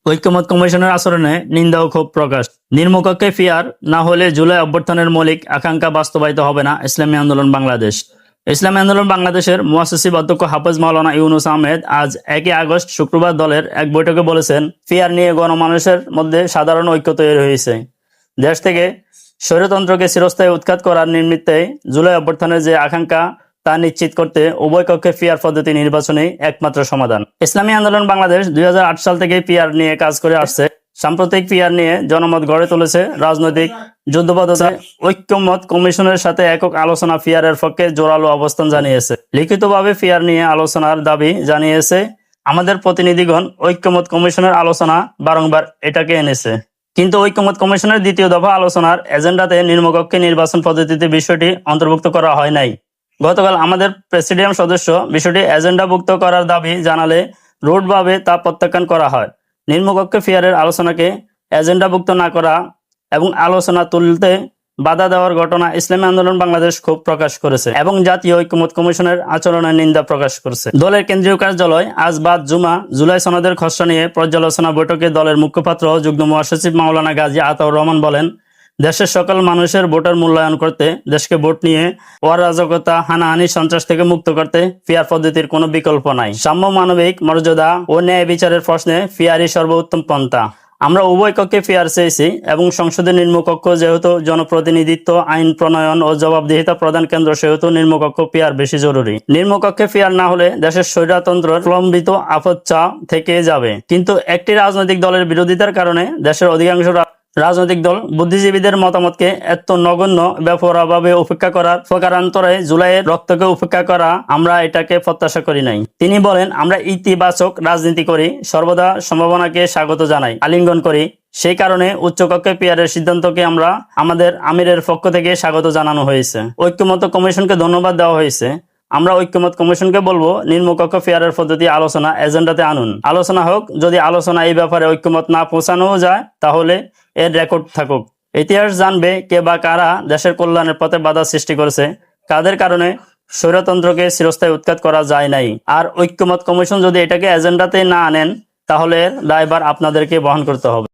ঐকমত্য কমিশনের আচরণে নিন্দা ও ক্ষোভ প্রকাশ। নিম্নকক্ষে ফিয়ার না হলে জুলাই অভ্যুত্থানের মৌলিক আকাঙ্ক্ষা বাস্তবায়িত হবে না, ইসলামী আন্দোলন বাংলাদেশ। ইসলামী আন্দোলন বাংলাদেশের মুয়াসসিস অধ্যক্ষ হাফেজ মাওলানা ইউনুস আহমেদ আজ 1 আগস্ট শুক্রবার দলের এক বৈঠকে বলেছেন, ফিয়ার নিয়ে গণমানুষের মধ্যে সাধারণ ঐক্য তৈরি হয়েছে। দেশ থেকে স্বৈরতন্ত্রকে চিরস্থায়ী উৎখাত করার নিমিত্তে জুলাই অভ্যুত্থানের যে আকাঙ্ক্ষা তা নিশ্চিত করতে উভয় কক্ষে পিআর পদ্ধতি নির্বাচনই একমাত্র সমাধান। ইসলামী আন্দোলন বাংলাদেশ 2008 সাল থেকে পিআর নিয়ে কাজ করে আসছে। সাম্প্রতিক পিআর নিয়ে জনমত গড়ে তুলেছে। রাজনৈতিক যুদ্ধপদ্ধতি ঐক্যমত কমিশনের সাথে একক আলোচনা পিআর এর পক্ষে জোরালো অবস্থান জানিয়েছে। লিখিতভাবে পিআর নিয়ে আলোচনার দাবি জানিয়েছে। আমাদের প্রতিনিধিগণ ঐক্যমত কমিশনের আলোচনা বারংবার এটাকে এনেছে, কিন্তু ঐক্যমত কমিশনের দ্বিতীয় দফা আলোচনার এজেন্ডাতে নিম্নকক্ষে নির্বাচন পদ্ধতিতে বিষয়টি অন্তর্ভুক্ত করা হয় নাই। গতকাল আমাদের প্রেসিডিয়াম সদস্য বিষয়টি এজেন্ডাভুক্ত করার দাবি জানালে রুটভাবে তা প্রত্যাখ্যান করা হয়। নিম্নকক্ষে পিআরের আলোচনাকে এজেন্ডাভুক্ত না করা এবং আলোচনা তুলতে বাধা দেওয়ার ঘটনা ইসলামী আন্দোলন বাংলাদেশ ক্ষোভ প্রকাশ করেছে এবং জাতীয় ঐক্যমত কমিশনের আচরণের নিন্দা প্রকাশ করেছে। দলের কেন্দ্রীয় কার্যালয় আজ বাদ জুমা জুলাই সনদের খসড়া নিয়ে পর্যালোচনা বৈঠকে দলের মুখপাত্র যুগ্ম মহাসচিব মাওলানা গাজী আতাউর রহমান বলেন, দেশের সকল মানুষের ভোটের মূল্যায়ন করতে, দেশকে ভোট নিয়ে অরাজকতা, হানাহানি, সন্ত্রাস থেকে মুক্ত করতে পিআর পদ্ধতির কোনো বিকল্প নাই। সাম্য, মানবিক মর্যাদা ও ন্যায় বিচারের প্রশ্নে পিআরই সর্বোত্তম পন্থা। আমরা উভয় কক্ষে পিআর চেয়েছি এবং সংসদের নিম্নকক্ষ যেহেতু জনপ্রতিনিধিত্ব, আইন প্রণয়ন ও জবাবদিহিতা প্রদান কেন্দ্র, সেহেতু নিম্নকক্ষ পিআর বেশি জরুরি। নিম্নকক্ষে পিআর না হলে দেশের স্বৈরতন্ত্র প্রলম্বিত আপচ্ছা থেকে যাবে। কিন্তু একটি রাজনৈতিক দলের বিরোধিতার কারণে দেশের অধিকাংশ রাজনৈতিক দল বুদ্ধিজীবীদের মতামতকে এত নগণ্য বেপরোয়াভাবে উপেক্ষা করার প্রকারান্তরে জুলাইয়ের রক্তকে উপেক্ষা করা, আমরা এটাকে প্রত্যাশা করি নাই। তিনি বলেন, আমরা ইতিবাচক রাজনীতি করি, সর্বদা সম্ভাবনাকে স্বাগত জানাই, আলিঙ্গন করি। সেই কারণে উচ্চকক্ষে পিআরের সিদ্ধান্তকে আমরা আমাদের আমিরের পক্ষ থেকে স্বাগত জানানো হয়েছে। ঐক্যমত্য কমিশনকে ধন্যবাদ দেওয়া হয়েছে। আমরা ঐক্যমত কমিশনকে বলবো, নিম্নকক্ষ পিআরের পদ্ধতি আলোচনা এজেন্ডাতে আনুন। আলোচনা হোক, যদি আলোচনা এই ব্যাপারে ঐক্যমত না পৌঁছানো যায় তাহলে এর রেকর্ড থাকুক। ইতিহাস জানবে কে বা কারা দেশের কল্যাণের পথে বাধা সৃষ্টি করেছে, কাদের কারণে স্বৈরতন্ত্রকে চিরস্থায়ী উৎখাত করা যায় নাই। আর ঐক্যমত কমিশন যদি এটাকে এজেন্ডাতে না আনেন তাহলে দায়ভার আপনাদেরকে বহন করতে হবে।